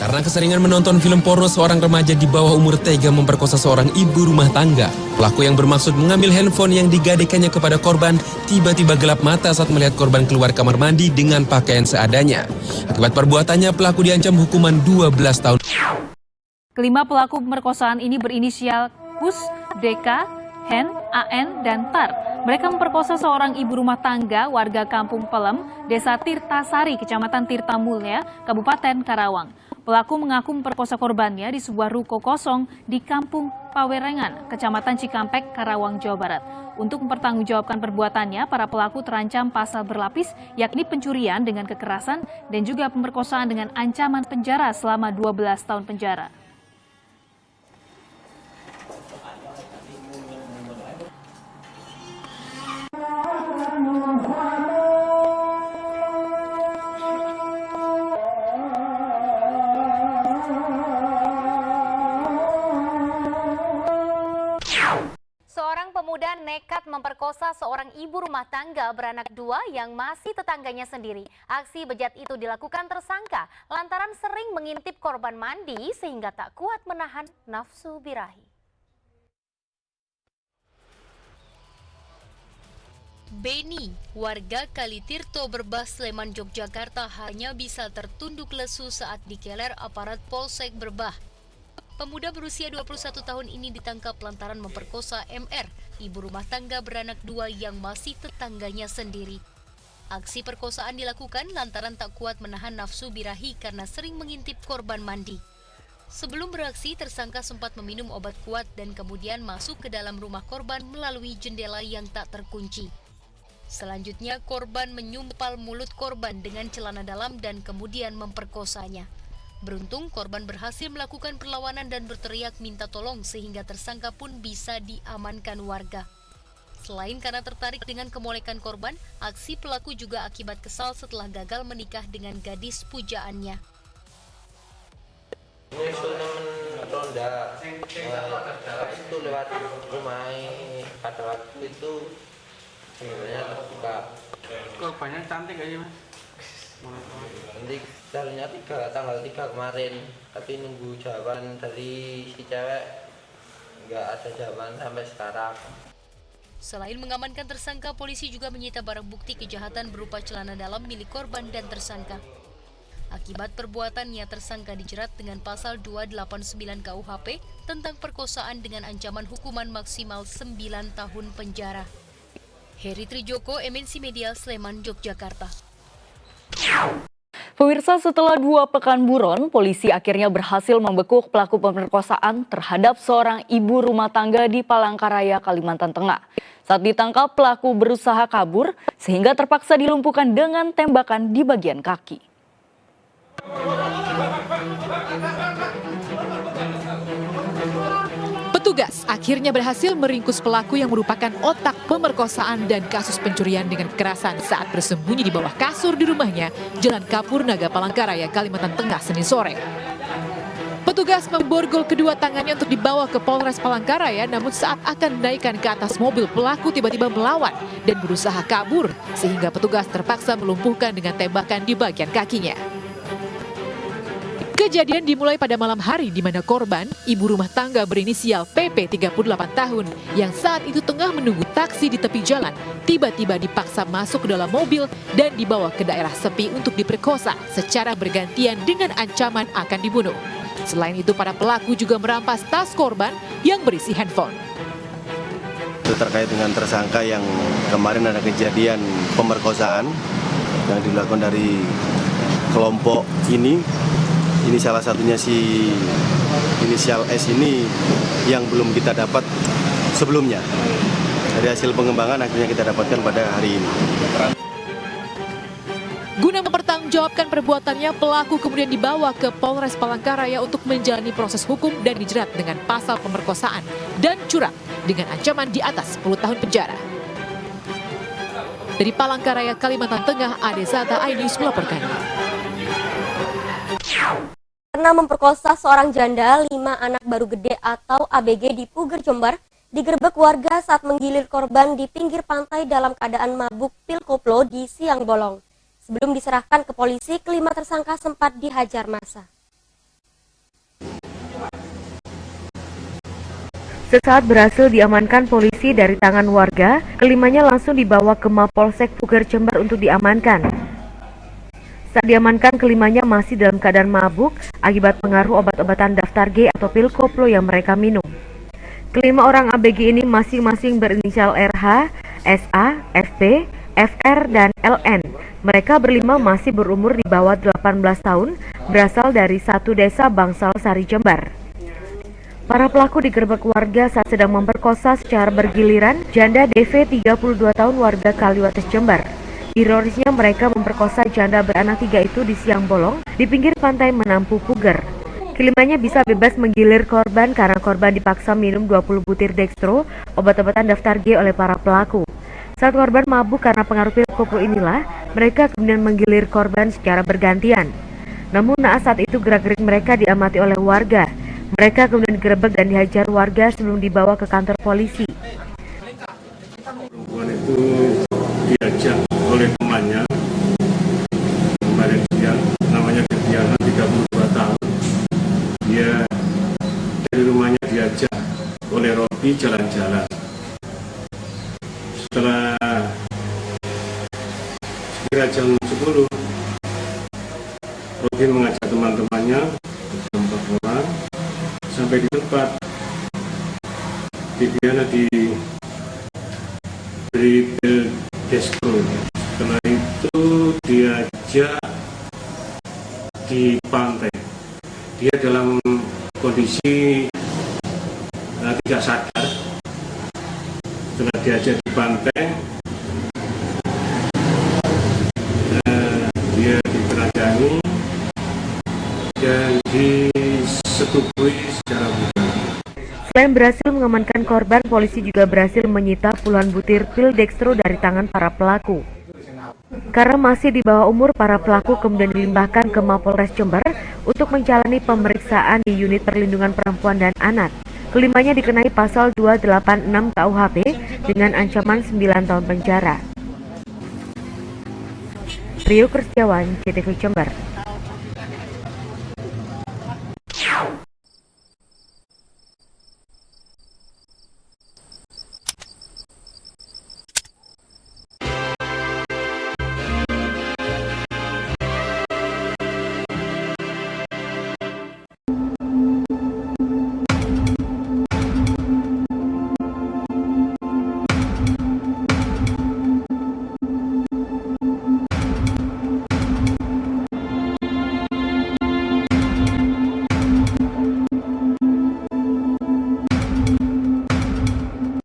Karena keseringan menonton film porno, seorang remaja di bawah umur tega memperkosa seorang ibu rumah tangga. Pelaku yang bermaksud mengambil handphone yang digadekannya kepada korban tiba-tiba gelap mata saat melihat korban keluar kamar mandi dengan pakaian seadanya. Akibat perbuatannya, pelaku diancam hukuman 12 tahun. Kelima pelaku pemerkosaan ini berinisial Kus, DK, Hen, AN, dan Tar. Mereka memperkosa seorang ibu rumah tangga warga Kampung Pelem, Desa Tirtasari, Kecamatan Tirtamulya, Kabupaten Karawang. Pelaku mengaku memperkosa korbannya di sebuah ruko kosong di Kampung Pawerengan, Kecamatan Cikampek, Karawang, Jawa Barat. Untuk mempertanggungjawabkan perbuatannya, para pelaku terancam pasal berlapis, yakni pencurian dengan kekerasan dan juga pemerkosaan dengan ancaman penjara selama 12 tahun penjara. Seorang pemuda nekat memperkosa seorang ibu rumah tangga beranak dua yang masih tetangganya sendiri. Aksi bejat itu dilakukan tersangka lantaran sering mengintip korban mandi sehingga tak kuat menahan nafsu birahi. Beni, warga Kalitirto Berbah, Sleman, Yogyakarta, hanya bisa tertunduk lesu saat dikeler aparat Polsek Berbah. Pemuda berusia 21 tahun ini ditangkap lantaran memperkosa MR, ibu rumah tangga beranak dua yang masih tetangganya sendiri. Aksi perkosaan dilakukan lantaran tak kuat menahan nafsu birahi karena sering mengintip korban mandi. Sebelum beraksi, tersangka sempat meminum obat kuat dan kemudian masuk ke dalam rumah korban melalui jendela yang tak terkunci. Selanjutnya, korban menyumpal mulut korban dengan celana dalam dan kemudian memperkosanya. Beruntung korban berhasil melakukan perlawanan dan berteriak minta tolong sehingga tersangka pun bisa diamankan warga. Selain karena tertarik dengan kemolekan korban, aksi pelaku juga akibat kesal setelah gagal menikah dengan gadis pujaannya. Nyusul temen ronda itu lewat rumah pada waktu itu sebenarnya terbuka. Korbannya cantik aja mas. Nanti carinya tanggal 3 kemarin, tapi nunggu jawaban dari si cewek nggak ada jawaban sampai sekarang. Selain mengamankan tersangka, polisi juga menyita barang bukti kejahatan berupa celana dalam milik korban dan tersangka. Akibat perbuatannya, tersangka dijerat dengan pasal 289 KUHP tentang perkosaan dengan ancaman hukuman maksimal 9 tahun penjara. Heri Trijoko, MNC Media, Sleman, Yogyakarta. Pemirsa, setelah 2 pekan buron, polisi akhirnya berhasil membekuk pelaku pemerkosaan terhadap seorang ibu rumah tangga di Palangkaraya, Kalimantan Tengah. Saat ditangkap, pelaku berusaha kabur sehingga terpaksa dilumpuhkan dengan tembakan di bagian kaki. Petugas akhirnya berhasil meringkus pelaku yang merupakan otak pemerkosaan dan kasus pencurian dengan kekerasan saat bersembunyi di bawah kasur di rumahnya, Jalan Kapur Naga, Palangkaraya, Kalimantan Tengah, Senin sore. Petugas memborgol kedua tangannya untuk dibawa ke Polres Palangkaraya, namun saat akan menaikkan ke atas mobil, pelaku tiba-tiba melawan dan berusaha kabur, sehingga petugas terpaksa melumpuhkan dengan tembakan di bagian kakinya. Kejadian dimulai pada malam hari di mana korban, ibu rumah tangga berinisial PP 38 tahun, yang saat itu tengah menunggu taksi di tepi jalan, tiba-tiba dipaksa masuk ke dalam mobil dan dibawa ke daerah sepi untuk diperkosa secara bergantian dengan ancaman akan dibunuh. Selain itu, para pelaku juga merampas tas korban yang berisi handphone. Itu terkait dengan tersangka yang kemarin ada kejadian pemerkosaan yang dilakukan dari kelompok ini. Ini salah satunya si inisial S ini yang belum kita dapat sebelumnya. Dari hasil pengembangan akhirnya kita dapatkan pada hari ini. Guna mempertanggungjawabkan perbuatannya, pelaku kemudian dibawa ke Polres Palangkaraya untuk menjalani proses hukum dan dijerat dengan pasal pemerkosaan dan curang dengan ancaman di atas 10 tahun penjara. Dari Palangkaraya, Kalimantan Tengah, Adesata, iNews melaporkan. Karena memperkosa seorang janda, 5 anak baru gede atau ABG di Puger, Jember, digerebek warga saat menggilir korban di pinggir pantai dalam keadaan mabuk pil koplo di siang bolong. Sebelum diserahkan ke polisi, kelima tersangka sempat dihajar massa. Sesaat berhasil diamankan polisi dari tangan warga, kelimanya langsung dibawa ke Mapolsek Puger Jember untuk diamankan. Saat diamankan, kelimanya masih dalam keadaan mabuk akibat pengaruh obat-obatan daftar G atau pil koplo yang mereka minum. Kelima orang ABG ini masing-masing berinisial RH, SA, FP, FR, dan LN. Mereka berlima masih berumur di bawah 18 tahun, berasal dari satu desa Bangsal Sari, Jember. Para pelaku digerebek warga saat sedang memperkosa secara bergiliran janda DV 32 tahun warga Kaliwates, Jember. Ironisnya mereka memperkosa janda beranak 3 itu di siang bolong di pinggir pantai Menampu Puger. Kelimanya bisa bebas menggilir korban karena korban dipaksa minum 20 butir dextro, obat-obatan daftar G oleh para pelaku. Saat korban mabuk karena pengaruh pil koplo inilah, mereka kemudian menggilir korban secara bergantian. Namun naas saat itu gerak-gerik mereka diamati oleh warga. Mereka kemudian digerebek dan dihajar warga sebelum dibawa ke kantor polisi. Perempuan itu diajak oleh temannya, kemarin dia namanya Diana, 32 tahun. Dia dari rumahnya diajak oleh Robi jalan-jalan. Setelah sekira jam 10, Robi mengajak teman-temannya, 4 orang, sampai di tempat. Diana diberi pil dextro. Setelah itu diajak di pantai. Dia dalam kondisi tidak sadar. Setelah diajak di pantai, dia diperadangi dan disetubui secara brutal. Selain berhasil mengamankan korban, polisi juga berhasil menyita puluhan butir pil dextro dari tangan para pelaku. Karena masih di bawah umur, para pelaku kemudian dilimpahkan ke Mapolres Jember untuk menjalani pemeriksaan di Unit Perlindungan Perempuan dan Anak. Kelimanya dikenai pasal 286 KUHP dengan ancaman 9 tahun penjara. Rio Kristiawan, CTV Jember.